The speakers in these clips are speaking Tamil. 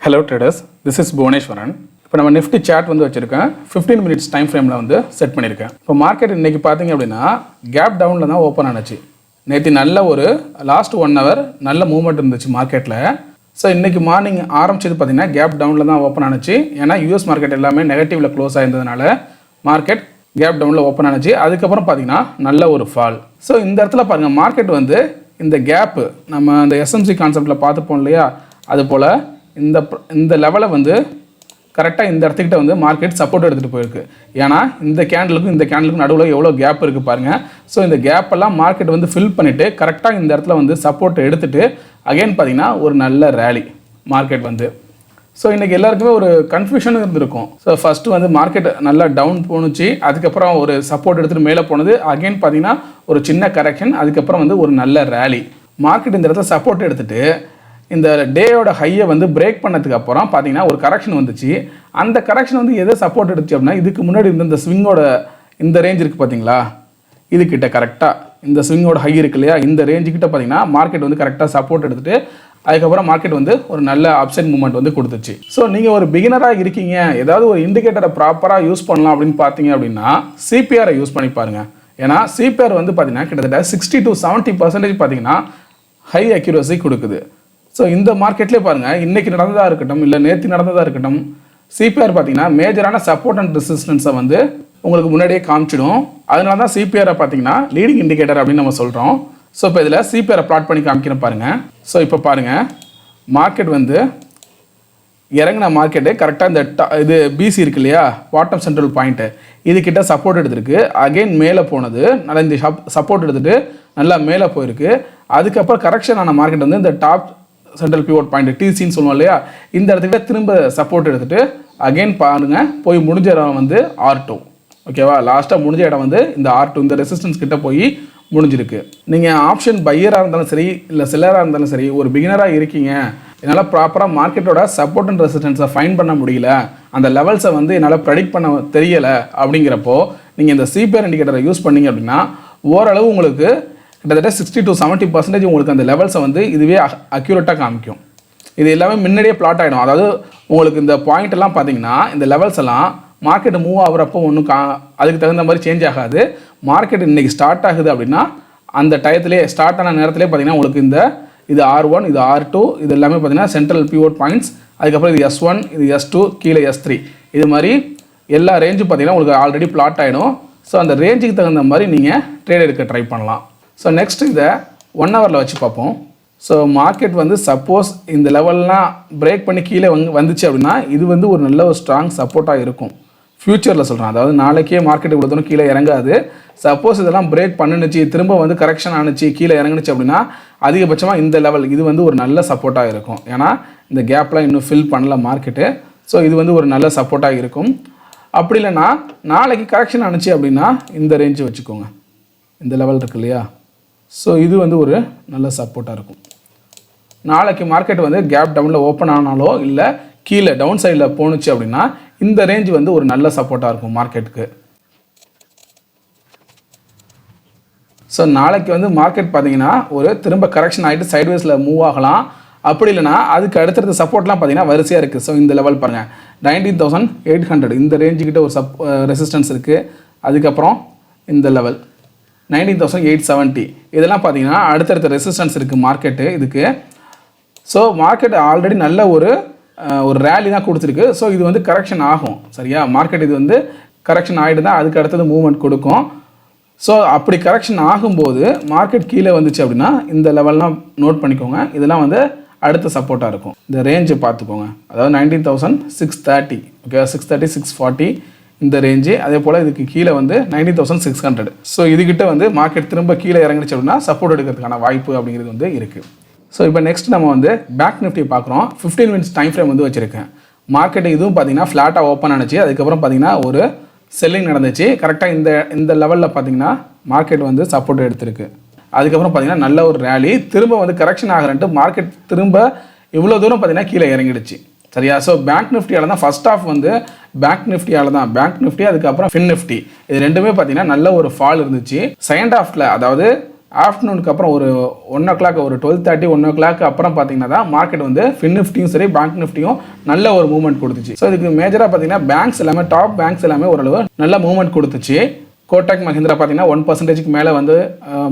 Hello traders, this is Bhuvaneshwaran. இப்போ நம்ம நிஃப்டி சார்ட் வந்து வச்சிருக்கேன் 15 மினிட்ஸ் டைம் ஃப்ரேமில் வந்து செட் பண்ணியிருக்கேன். இப்போ மார்க்கெட் இன்றைக்கி பார்த்தீங்க அப்படின்னா கேப் டவுனில் தான் ஓப்பன் ஆனிச்சு. நேற்று நல்ல ஒரு லாஸ்ட் 1 hour நல்ல மூவ்மெண்ட் இருந்துச்சு மார்க்கெட்டில். ஸோ இன்றைக்கி மார்னிங் ஆரம்பிச்சது பார்த்தீங்கன்னா கேப் டவுனில் தான் ஓப்பன் ஆனிச்சு. ஏன்னா யூஎஸ் மார்க்கெட் எல்லாமே நெகட்டிவில் க்ளோஸ் ஆயிருந்ததுனால மார்க்கெட் கேப் டவுனில் ஓப்பன் ஆனிச்சு. அதுக்கப்புறம் பார்த்தீங்கன்னா நல்ல ஒரு ஃபால். ஸோ இந்த இடத்துல பாருங்கள், மார்க்கெட் வந்து இந்த கேப்பு நம்ம அந்த எஸ்எம்சி கான்செப்டில் பார்த்துப்போம் இல்லையா, அதுபோல் இந்த லெவலை வந்து கரெக்டாக இந்த இடத்துக்கிட்ட வந்து மார்க்கெட் சப்போர்ட் எடுத்துகிட்டு போயிருக்கு. ஏன்னா இந்த கேண்டலுக்கும் நடுவில் எவ்வளோ கேப் இருக்குது பாருங்கள். ஸோ இந்த கேப்பெல்லாம் மார்க்கெட் வந்து ஃபில் பண்ணிவிட்டு கரெக்டாக இந்த இடத்துல வந்து சப்போர்ட் எடுத்துகிட்டு அகைன் பார்த்திங்கன்னா ஒரு நல்ல ரேலி மார்க்கெட் வந்து. ஸோ இன்றைக்கி எல்லாருக்குமே ஒரு கன்ஃபியூஷன் இருந்திருக்கும். ஸோ ஃபஸ்ட்டு வந்து மார்க்கெட் நல்லா டவுன் போணுச்சு, அதுக்கப்புறம் ஒரு சப்போர்ட் எடுத்துகிட்டு மேலே போனது, அகைன் பார்த்திங்கன்னா ஒரு சின்ன கரெக்ஷன், அதுக்கப்புறம் வந்து ஒரு நல்ல ரேலி. மார்க்கெட் இந்த இடத்துல சப்போர்ட் எடுத்துகிட்டு இந்த டேயோட ஹையை வந்து பிரேக் பண்ணதுக்கு அப்புறம் பார்த்தீங்கன்னா ஒரு கரெக்ஷன் வந்துச்சு. அந்த கரெக்ஷன் வந்து எதை சப்போர்ட் எடுத்துச்சு அப்படின்னா, இதுக்கு முன்னாடி இருந்த இந்த ஸ்விங்கோட இந்த ரேஞ்ச் இருக்குது பார்த்தீங்களா, இதுக்கிட்ட கரெக்டாக இந்த ஸ்விங்கோட ஹை இருக்கு இல்லையா, இந்த ரேஞ்சுக்கிட்ட பார்த்தீங்கன்னா மார்க்கெட் வந்து கரெக்டாக சப்போர்ட் எடுத்துகிட்டு அதுக்கப்புறம் மார்க்கெட் வந்து ஒரு நல்ல அப்சைட் மூவ்மெண்ட் வந்து கொடுத்துச்சு. ஸோ நீங்கள் ஒரு பிகினராக இருக்கீங்க, ஏதாவது ஒரு இண்டிகேட்டரை ப்ராப்பராக யூஸ் பண்ணலாம் அப்படின்னு பார்த்தீங்க அப்படின்னா சிபிஆரை யூஸ் பண்ணி பாருங்கள். ஏன்னா சிபிஆர் வந்து பார்த்தீங்கன்னா கிட்டத்தட்ட 60 to 70% பார்த்தீங்கன்னா ஹை அக்யூரசி கொடுக்குது. ஸோ இந்த மார்க்கெட்லேயே பாருங்கள், இன்றைக்கி நடந்ததாக இருக்கட்டும் இல்லை நேற்று நடந்ததாக இருக்கட்டும், சிபிஆர் பார்த்தீங்கன்னா மேஜரான சப்போர்ட் அண்ட் ரெசிஸ்டன்ஸை வந்து உங்களுக்கு முன்னாடியே காமிச்சிடும். அதனால தான் சிபிஆரை பார்த்தீங்கன்னா லீடிங் இண்டிகேட்டர் அப்படின்னு நம்ம சொல்கிறோம். ஸோ இப்போ இதில் சிபிஆரை ப்ளாட் பண்ணி காமிக்கிறேன் பாருங்கள். ஸோ இப்போ பாருங்கள், மார்க்கெட் வந்து இறங்கின மார்க்கெட்டு கரெக்டாக இந்த இது பிசி இருக்கு இல்லையா, பாட்டம் சென்ட்ரல் பாயிண்ட்டு, இதுக்கிட்ட சப்போர்ட் எடுத்துருக்கு. அகெயின் மேலே போனது, நல்லா இந்த சப்போர்ட் எடுத்துகிட்டு நல்லா மேலே போயிருக்கு. அதுக்கப்புறம் கரெக்ஷன் ஆன மார்க்கெட் வந்து இந்த டாப் சென்ட்ரல் பிவோட் பாயிண்ட் டிசின்னு சொல்லுவோம் இல்லையா, இந்த இடத்துக்கிட்ட திரும்ப சப்போர்ட் எடுத்துகிட்டு அகெயின் பாருங்கள் போய் முடிஞ்ச இடம் வந்து R2. ஓகேவா, லாஸ்ட்டாக முடிஞ்ச இடம் வந்து இந்த R2, இந்த ரெசிஸ்டன்ஸ் கிட்ட போய் முடிஞ்சிருக்கு. நீங்கள் ஆப்ஷன் பையராக இருந்தாலும் சரி இல்லை செல்லராக இருந்தாலும் சரி, ஒரு பிகினராக இருக்கீங்க, என்னால் ப்ராப்பராக மார்க்கெட்டோட சப்போர்ட் அண்ட் ரெசிஸ்டன்ஸை ஃபைண்ட் பண்ண முடியல, அந்த லெவல்ஸை வந்து என்னால் ப்ரெடிக்ட் பண்ண தெரியலை அப்படிங்கிறப்போ நீங்கள் இந்த சிபிஆர் இண்டிகேட்டரை யூஸ் பண்ணிங்க அப்படின்னா ஓரளவு உங்களுக்கு கிட்டத்தட்ட 60 to 70% உங்களுக்கு அந்த லெவல்ஸை வந்து இதுவே அக்யூரேட்டாக காமிக்கும். இது எல்லாமே முன்னாடியே பிளாட் ஆகிடும். அதாவது உங்களுக்கு இந்த பாயிண்ட் எல்லாம் பார்த்தீங்கன்னா இந்த லெவல்ஸ் எல்லாம் மார்க்கெட் மூவ் ஆகுறப்போ ஒன்றும் அதுக்கு தகுந்த மாதிரி சேஞ்ச் ஆகாது. மார்க்கெட் இன்றைக்கி ஸ்டார்ட் ஆகுது அப்படின்னா அந்த டயத்துலேயே ஸ்டார்ட் ஆன நேரத்துலேயே பார்த்தீங்கன்னா உங்களுக்கு இது R1, இது R2, இது எல்லாமே பார்த்தீங்கன்னா சென்ட்ரல் பிவோட் பாயிண்ட்ஸ், அதுக்கப்புறம் இது S1, இது S2, கீழே S3, இது மாதிரி எல்லா ரேஞ்சும் பார்த்தீங்கன்னா உங்களுக்கு ஆல்ரெடி பிளாட் ஆகிடும். ஸோ அந்த ரேஞ்சுக்கு தகுந்த மாதிரி நீங்கள் ட்ரேட் எடுக்க ட்ரை பண்ணலாம். ஸோ நெக்ஸ்ட் இதை 1 hourல வச்சு பார்ப்போம். ஸோ மார்க்கெட் வந்து சப்போஸ் இந்த லெவல்லாம் பிரேக் பண்ணி கீழே வந்துச்சு அப்படின்னா இது வந்து ஒரு நல்ல ஒரு ஸ்ட்ராங் சப்போர்ட்டாக இருக்கும் ஃப்யூச்சரில் சொல்கிறேன். அதாவது நாளைக்கே மார்க்கெட் இவ்வளோ தூரம் கீழே இறங்காது. சப்போஸ் இதெல்லாம் பிரேக் பண்ணுச்சு, திரும்ப வந்து கரெக்ஷன் ஆணுச்சு, கீழே இறங்குனுச்சு அப்படின்னா அதிகபட்சமாக இந்த லெவல் இது வந்து ஒரு நல்ல சப்போர்ட்டாக இருக்கும். ஏன்னா இந்த கேப்லாம் இன்னும் ஃபில் பண்ணல மார்க்கெட்டு. ஸோ இது வந்து ஒரு நல்ல சப்போர்ட்டாக இருக்கும். அப்படி இல்லைன்னா நாளைக்கு கரெக்ஷன் ஆணுச்சு அப்படின்னா இந்த ரேஞ்சு வச்சுக்கோங்க, இந்த லெவல் இருக்கு இல்லையா. ஸோ இது வந்து ஒரு நல்ல சப்போர்ட்டாக இருக்கும். நாளைக்கு மார்க்கெட் வந்து கேப் டவுனில் ஓப்பன் ஆனாலோ இல்லை கீழே டவுன் சைடில் போணுச்சு அப்படின்னா இந்த ரேஞ்ச் வந்து ஒரு நல்ல சப்போர்ட்டாக இருக்கும் மார்க்கெட்டுக்கு. ஸோ நாளைக்கு வந்து மார்க்கெட் பார்த்தீங்கன்னா ஒரு திரும்ப கரெக்ஷன் ஆகிட்டு சைட்வேஸில் மூவ் ஆகலாம். அப்படி இல்லைனா அதுக்கு அடுத்தடுத்த சப்போர்ட்லாம் பார்த்தீங்கன்னா வரிசையாக இருக்குது. ஸோ இந்த லெவல் பாருங்கள், 19,800 இந்த ரேஞ்சுக்கிட்ட ஒரு ரெசிஸ்டன்ஸ் இருக்குது. அதுக்கப்புறம் இந்த லெவல் 19,870 இதெல்லாம் பார்த்தீங்கன்னா அடுத்தடுத்த ரெசிஸ்டன்ஸ் இருக்குது மார்க்கெட்டு இதுக்கு. ஸோ மார்க்கெட் ஆல்ரெடி நல்ல ஒரு ரேலி தான் கொடுத்துருக்கு. ஸோ இது வந்து கரெக்ஷன் ஆகும், சரியா. மார்க்கெட் இது வந்து கரெக்ஷன் ஆகிட்டு தான் அதுக்கு அடுத்தது மூவ்மெண்ட் கொடுக்கும். ஸோ அப்படி கரெக்ஷன் ஆகும்போது மார்க்கெட் கீழே வந்துச்சு அப்படின்னா இந்த லெவல்லாம் நோட் பண்ணிக்கோங்க, இதெல்லாம் வந்து அடுத்த சப்போர்ட்டாக இருக்கும். இந்த ரேஞ்சை பார்த்துக்கோங்க, அதாவது 19,630, ஓகே, 630, 640 இந்த ரேஞ்சு. அதே போல் இதுக்கு கீழே வந்து 19,600. ஸோ இதுக்கிட்ட வந்து மார்க்கெட் திரும்ப கீழே இறங்கிடுச்சு அப்படின்னா சப்போர்ட் எடுக்கிறதுக்கான வாய்ப்பு அப்படிங்கிறது வந்து இருக்குது. ஸோ இப்போ நெக்ஸ்ட் நம்ம வந்து பேங்க் நிஃப்டி பார்க்குறோம். 15 மினிட்ஸ் டைம் ஃப்ரேம் வந்து வச்சுருக்கேன். மார்க்கெட் இதுவும் பார்த்தீங்கன்னா ஃப்ளாட்டாக ஓப்பன் ஆனிச்சு. அதுக்கப்புறம் பார்த்தீங்கன்னா ஒரு செல்லிங் நடந்துச்சு. கரெக்டாக இந்த லெவலில் பார்த்தீங்கன்னா மார்க்கெட் வந்து சப்போர்ட் எடுத்திருக்கு. அதுக்கப்புறம் பார்த்தீங்கன்னா நல்ல ஒரு ரேலி, திரும்ப வந்து கரெக்ஷன் ஆகிறன்ட்டு மார்க்கெட் திரும்ப இவ்வளோ தூரம் பார்த்தீங்கன்னா கீழே இறங்கிடுச்சு, சரியா. ஸோ பேங்க் நிஃப்டியால் தான் ஃபர்ஸ்ட் ஆஃப் வந்து பேங்க் நிஃப்டியால் தான், பேங்க் நிஃப்டி அதுக்கப்புறம் ஃபின் நிஃப்டி இது ரெண்டுமே பார்த்தீங்கன்னா நல்ல ஒரு ஃபால் இருந்துச்சு. செகண்ட் ஆஃப்ல, அதாவது ஆஃப்டர்நூனுக்கு அப்புறம் ஒரு 1 o'clock ஒரு 12:30 1 o'clock அப்புறம் பார்த்தீங்கன்னா தான் மார்க்கெட் வந்து ஃபின் நிஃப்டியும் சரி பேங்க் நிஃப்டியும் நல்ல ஒரு மூவ்மெண்ட் கொடுத்துச்சு. ஸோ இதுக்கு மேஜராக பார்த்தீங்கன்னா பேங்க்ஸ் எல்லாமே டாப் பேங்க்ஸ் எல்லாமே ஓரளவு நல்ல மூவ்மெண்ட் கொடுத்துச்சு. கோட்டக் மஹிந்திரா பார்த்தீங்கன்னா 1% மேலே வந்து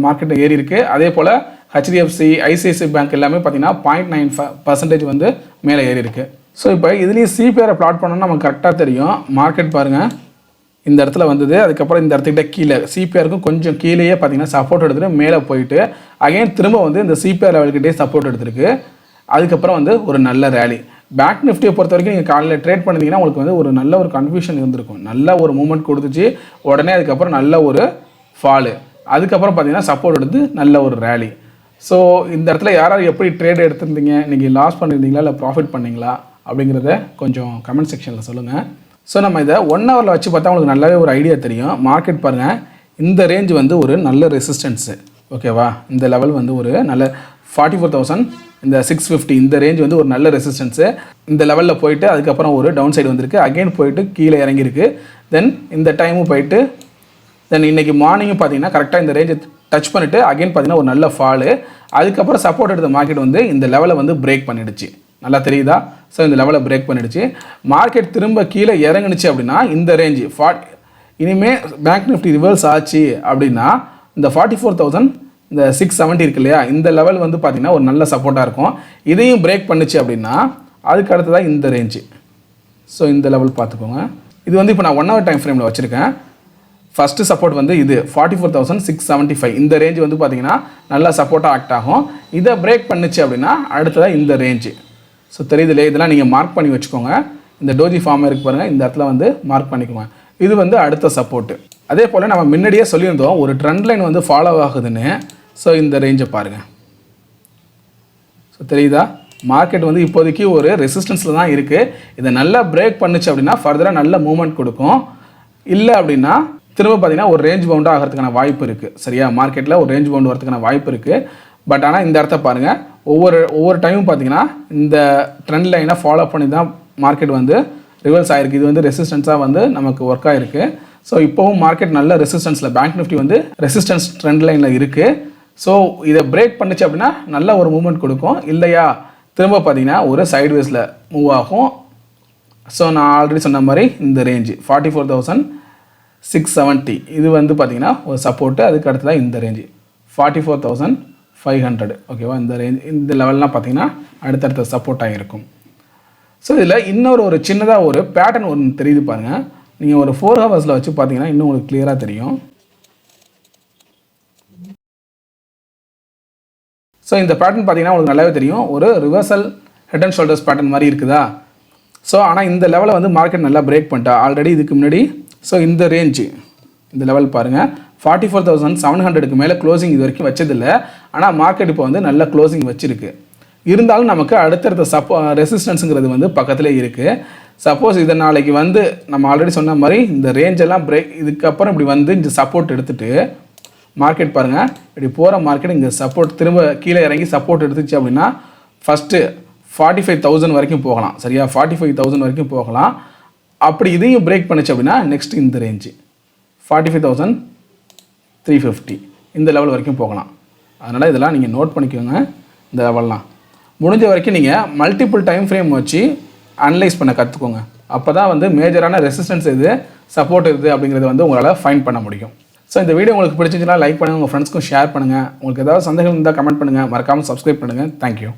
மார்க்கெட் ஏறி இருக்குது. அதே போல் HDFC ICICI பேங்க் எல்லாமே பார்த்தீங்கன்னா 0.95% வந்து மேலே ஏறி இருக்குது. ஸோ இப்போ இதுலேயும் சிபிஆரை பிளாட் பண்ணோம்னா நமக்கு கரெக்டாக தெரியும். மார்க்கெட் பாருங்கள் இந்த இடத்துல வந்தது, அதுக்கப்புறம் இந்த இடத்துக்கிட்ட கீழே சிபிஆருக்கும் கொஞ்சம் கீழேயே பார்த்தீங்கன்னா சப்போர்ட் எடுத்துகிட்டு மேலே போயிட்டு அகைன் திரும்ப வந்து இந்த சிபிஆர் லெவல்கிட்டே சப்போர்ட் எடுத்துருக்கு. அதுக்கப்புறம் வந்து ஒரு நல்ல ரேலி. பேங்க் நிஃப்டியை பொறுத்த வரைக்கும் நீங்கள் காலையில் ட்ரேட் பண்ணிங்கன்னா உங்களுக்கு வந்து ஒரு நல்ல ஒரு கன்ஃபியூஷன் இருந்திருக்கும். நல்ல ஒரு மூவ்மெண்ட் கொடுத்துச்சு, உடனே அதுக்கப்புறம் நல்ல ஒரு ஃபாலு, அதுக்கப்புறம் பார்த்தீங்கன்னா சப்போர்ட் எடுத்து நல்ல ஒரு ரேலி. ஸோ இந்த இடத்துல யாராவது எப்படி ட்ரேட் எடுத்திருந்தீங்க, நீங்கள் லாஸ் பண்ணியிருந்தீங்களா இல்லை ப்ராஃபிட் பண்ணிங்களா அப்படிங்கிறத கொஞ்சம் கமெண்ட் செக்ஷனில் சொல்லுங்கள். ஸோ நம்ம இதை 1 hourல வச்சு பார்த்தா உங்களுக்கு நல்லாவே ஒரு ஐடியா தெரியும். மார்க்கெட் பாருங்கள், இந்த ரேஞ்ச் வந்து ஒரு நல்ல ரெசிஸ்டன்ஸு, ஓகேவா? இந்த லெவல் வந்து ஒரு நல்ல 44,000 இந்த 650 இந்த ரேஞ்ச் வந்து ஒரு நல்ல ரெசிஸ்டன்ஸு. இந்த லெவலில் போயிட்டு அதுக்கப்புறம் ஒரு டவுன் சைடு வந்திருக்கு, அகைன் போயிட்டு கீழே இறங்கியிருக்கு. தென் இந்த டைமும் போயிட்டு தென் இன்றைக்கி மார்னிங்கும் பார்த்தீங்கன்னா கரெக்டாக இந்த ரேஞ்சை டச் பண்ணிவிட்டு அகைன் பார்த்தீங்கன்னா ஒரு நல்ல ஃபாலு. அதுக்கப்புறம் சப்போர்ட் எடுத்த மார்க்கெட் வந்து இந்த லெவலை வந்து பிரேக் பண்ணிடுச்சு. நல்லா தெரியுதா? ஸோ இந்த லெவலை பிரேக் பண்ணிடுச்சு. மார்க்கெட் திரும்ப கீழே இறங்குனுச்சு அப்படின்னா இந்த ரேஞ்சு இனிமேல் பேங்க் நிஃப்டி ரிவர்ஸ் ஆச்சு அப்படின்னா இந்த 44,000 இந்த 670 இருக்கு இல்லையா, இந்த லெவல் வந்து பார்த்திங்கன்னா ஒரு நல்ல சப்போர்ட்டாக இருக்கும். இதையும் பிரேக் பண்ணுச்சு அப்படின்னா அதுக்கு அடுத்ததாக இந்த ரேஞ்சு. ஸோ இந்த லெவல் பார்த்துக்கோங்க. இது வந்து இப்போ நான் 1 hour டைம் ஃப்ரேமில் வச்சுருக்கேன். ஃபஸ்ட்டு சப்போர்ட் வந்து இது 44,675 இந்த ரேஞ்சு வந்து பார்த்திங்கன்னா நல்லா சப்போர்ட்டாக ஆக்ட் ஆகும். இதை பிரேக் பண்ணுச்சு அப்படின்னா அடுத்ததாக இந்த ரேஞ்சு. ஸோ தெரியுதுலே, இதெல்லாம் நீங்கள் மார்க் பண்ணி வச்சுக்கோங்க. இந்த டோஜி ஃபார்ம் இருக்கு பாருங்கள், இந்த இடத்துல வந்து மார்க் பண்ணிக்கோங்க. இது வந்து அடுத்த சப்போர்ட்டு. அதே போல் நம்ம முன்னாடியே சொல்லியிருந்தோம் ஒரு ட்ரெண்ட் லைன் வந்து ஃபாலோ ஆகுதுன்னு. ஸோ இந்த ரேஞ்சை பாருங்கள். ஸோ தெரியுதா? மார்க்கெட் வந்து இப்போதைக்கு ஒரு ரெசிஸ்டன்ஸில் தான் இருக்குது. இதை நல்லா பிரேக் பண்ணுச்சு அப்படின்னா ஃபர்தராக நல்ல மூவ்மெண்ட் கொடுக்கும். இல்லை அப்படின்னா திரும்ப பார்த்தீங்கன்னா ஒரு ரேஞ்ச் பவுண்டாக ஆகிறதுக்கான வாய்ப்பு இருக்குது. சரியா? மார்க்கெட்டில் ஒரு ரேஞ்ச் பவுண்ட் வரதுக்கான வாய்ப்பு இருக்குது. பட் ஆனால் இந்த இடத்த பாருங்கள், ஒவ்வொரு டைமும் பார்த்தீங்கன்னா இந்த ட்ரெண்ட் லைனை ஃபாலோ பண்ணி தான் மார்க்கெட் வந்து ரிவர்ஸ் ஆகிருக்கு. இது வந்து ரெசிஸ்டன்ஸாக வந்து நமக்கு ஒர்க் ஆகிருக்கு. ஸோ இப்போவும் மார்க்கெட் நல்ல ரெசிஸ்டன்ஸில் பேங்க் நிஃப்டி வந்து ரெசிஸ்டன்ஸ் ட்ரெண்ட் லைனில் இருக்குது. ஸோ இதை பிரேக் பண்ணிச்சு அப்படின்னா நல்ல ஒரு மூவ்மெண்ட் கொடுக்கும். இல்லையா திரும்ப பார்த்தீங்கன்னா ஒரு சைட்வேஸில் மூவ் ஆகும். ஸோ நான் ஆல்ரெடி சொன்ன மாதிரி இந்த ரேஞ்சு 44,670 இது வந்து பார்த்திங்கன்னா ஒரு சப்போர்ட்டு. அதுக்கு அடுத்ததான் இந்த ரேஞ்சு 44,500, ஓகேவா? இந்த ரேஞ்ச் இந்த லெவல்லாம் பார்த்திங்கன்னா அடுத்தடுத்த சப்போர்ட்டாக இருக்கும். ஸோ இதில் இன்னொரு ஒரு சின்னதாக ஒரு பேட்டர்ன் ஒன்று தெரியுது பாருங்கள். நீங்கள் ஒரு 4 hours வச்சு பார்த்தீங்கன்னா இன்னும் உங்களுக்கு கிளியராக தெரியும். ஸோ இந்த பேட்டர்ன் பார்த்தீங்கன்னா உங்களுக்கு நல்லாவே தெரியும். ஒரு reversal head and shoulders pattern மாதிரி இருக்குதா? ஸோ ஆனால் இந்த லெவலை வந்து மார்க்கெட் நல்லா பிரேக் பண்ணிட்டா ஆல்ரெடி இதுக்கு முன்னாடி. ஸோ இந்த ரேஞ்சு இந்த லெவல் பாருங்கள் 44,700க்கு மேலே க்ளோசிங் இது வரைக்கும் வச்சதில்லை. ஆனால் மார்க்கெட் இப்போ வந்து நல்ல க்ளோசிங் வச்சுருக்கு. இருந்தாலும் நமக்கு அடுத்தடுத்த ரெசிஸ்டன்ஸுங்கிறது வந்து பக்கத்திலே இருக்குது. சப்போஸ் இதை நாளைக்கு வந்து நம்ம ஆல்ரெடி சொன்ன மாதிரி இந்த ரேஞ்செல்லாம் பிரேக் இதுக்கப்புறம் இப்படி வந்து இந்த சப்போர்ட் எடுத்துகிட்டு மார்க்கெட் பாருங்கள் இப்படி போகிற மார்க்கெட் இங்கே சப்போர்ட் திரும்ப கீழே இறங்கி சப்போர்ட் எடுத்துச்சு அப்படின்னா ஃபஸ்ட்டு 45,000 வரைக்கும் போகலாம். சரியா? 45,000 வரைக்கும் போகலாம். அப்படி இதையும் பிரேக் பண்ணிச்சு அப்படின்னா நெக்ஸ்ட் இந்த ரேஞ்சு 45,350 இந்த லெவல் வரைக்கும் போகலாம். அதனால் இதெல்லாம் நீங்கள் நோட் பண்ணிக்கோங்க. இந்த லெவல்லாம் முடிஞ்ச வரைக்கும் நீங்கள் மல்டிபிள் டைம் ஃப்ரேம் வச்சு அனலைஸ் பண்ண கற்றுக்கோங்க. அப்போ தான் வந்து மேஜரான ரெசிஸ்டன்ஸ் எது, சப்போர்ட் எது அப்படிங்கிறத வந்து உங்களால் ஃபைண்ட் பண்ண முடியும். ஸோ இந்த வீடியோ உங்களுக்கு பிடிச்சிருந்துச்சுன்னா லைக் பண்ணுங்கள், உங்கள் ஃப்ரெண்ட்ஸ்க்கும் ஷேர் பண்ணுங்கள். உங்களுக்கு ஏதாவது சந்தேகம் இருந்தால் கமெண்ட் பண்ணுங்கள். மறக்காமல் சப்ஸ்கிரைப் பண்ணுங்கள். தேங்க்யூ.